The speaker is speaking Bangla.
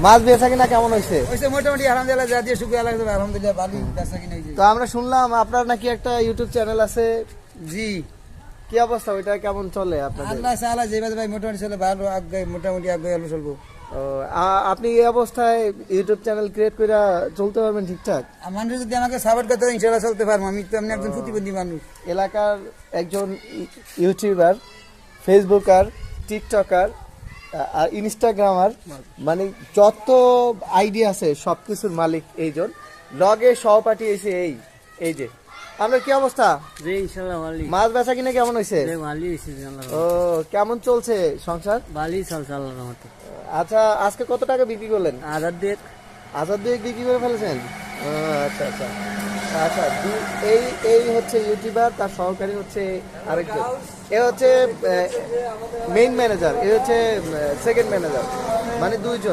মাছ বেচা কিনা কেমন হয়েছে? মোটামুটি আলহামদুলিল্লাহ, যা দিয়ে শুক্রিয়া আল্লাহ, আলহামদুলিল্লাহ ভালো বেচা কিনা হয়েছে। তো আমরা শুনলাম আপনার নাকি একটা ইউটিউব চ্যানেল আছে। জি, কি অবস্থা, ওইটা কেমন চলে আপনাদের? আল্লাহ সালা যেভাবে ভাই মোটামুটি চলে ভালো, আগে মোটামুটি আগে আলো চলবো। ও, আপনি এই অবস্থায় ইউটিউব চ্যানেল ক্রিয়েট করে চলতে পারবেন ঠিকঠাক? মানুষ যদি আমাকে সাপোর্ট করতে হয় ইনশাআল্লাহ চলতে পারবো। আমি তো এমনি একজন প্রতিবন্ধী মানুষ। এলাকার একজন ইউটিউবার, ফেসবুকার, টিকটকার আর ইনস্টাগ্রামার, মানে যত আইডিয়া আছে সবকিছুর মালিক এইজন। লগে সহপাঠী এসে এই যে আপনার কি অবস্থা? জি ইনশাআল্লাহ ভালোই। মাছ বেচা কিনা কেমন হয়েছে? জি ভালোই হইছে আল্লাহর ও, কেমন চলছে সংসার? রহমতে। ভালোই চলছে আল্লাহর রহমতে। আচ্ছা, আজকে কত টাকা বিক্রি করলেন? আজাদ দিয়ে আজাদ দিয়ে বিক্রি করে ফেলেছেন? ও, আচ্ছা আচ্ছা আচ্ছা। এই এই হচ্ছে ইউটিউবার, তার সহকারী হচ্ছে আরেকজন। এ হচ্ছে মেইন ম্যানেজার, এ হচ্ছে সেকেন্ড ম্যানেজার, মানে দুইজন।